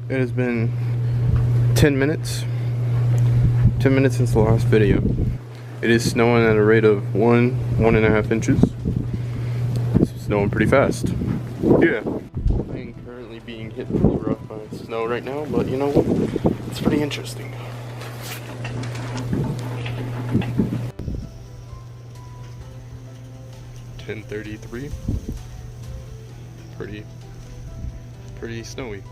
It has been 10 minutes. 10 minutes since the last video. It is snowing at a rate of 1.5 inches. It's snowing pretty fast. Yeah. I am currently being hit pretty rough by snow right now, but you know what? It's pretty interesting. $10:33. Pretty snowy.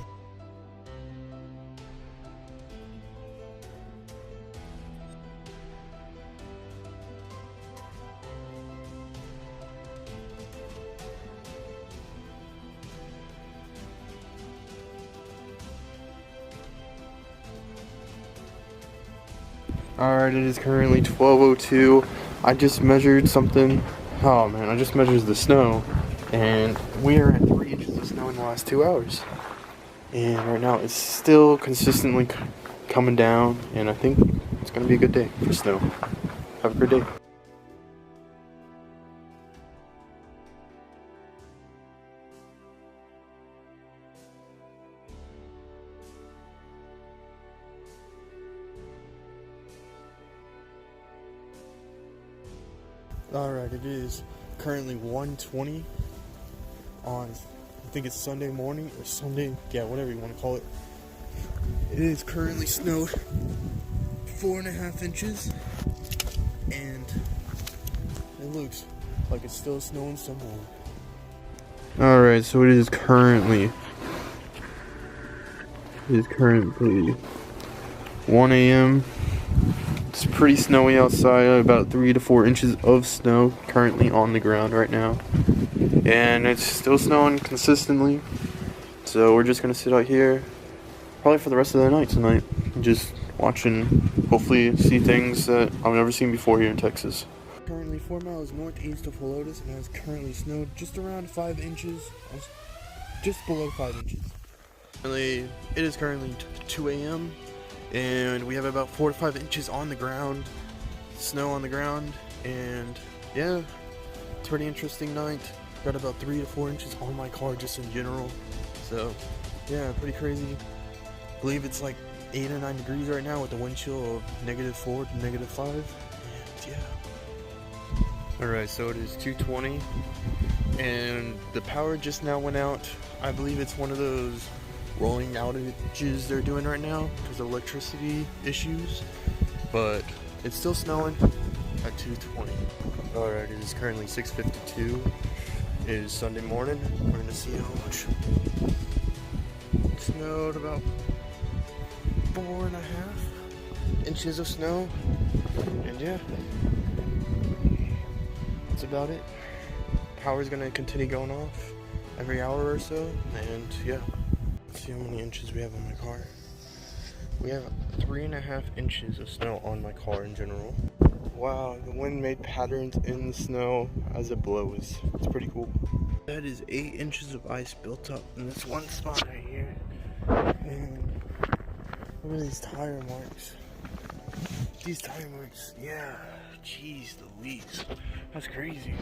Alright, it is currently 12:02. I just measured something. Oh man, I just measured the snow, and we are at 3 inches of snow in the last 2 hours. And right now it's still consistently coming down, and I think it's gonna be a good day for snow. Have a good day. Alright, it is currently 1:20 on, I think it's Sunday morning or Sunday, yeah, whatever you want to call it. It is currently snowed 4.5 inches, and it looks like it's still snowing somewhere. Alright, so it is currently 1 a.m. It's pretty snowy outside, about 3 to 4 inches of snow currently on the ground right now. And it's still snowing consistently. So we're just going to sit out here probably for the rest of the night tonight. Just watching, hopefully see things that I've never seen before here in Texas. Currently 4 miles northeast of Helotes, and it has currently snowed just around 5 inches. Just below 5 inches. It is currently 2 a.m. and we have about 4 to 5 inches on the ground, snow on the ground, and yeah, it's a pretty interesting night. Got about 3 to 4 inches on my car just in general, so yeah, pretty crazy. I believe it's like 8 or 9 degrees right now with the wind chill of -4 to -5, and yeah. Alright, so it is 2:20 and the power just now went out. I believe it's one of those rolling outages they're doing right now because of electricity issues, but it's still snowing at 2:20. Alright, it is currently 6:52. It is Sunday morning. We're gonna see how much it snowed. About 4.5 inches of snow, and yeah, that's about it. Power's gonna continue going off every hour or so, and yeah. See how many inches we have on my car. We have 3.5 inches of snow on my car in general. Wow, the wind made patterns in the snow as it blows. It's pretty cool. That is 8 inches of ice built up in this one spot right here. And look at these tire marks. These tire marks, yeah. Jeez Louise, that's crazy.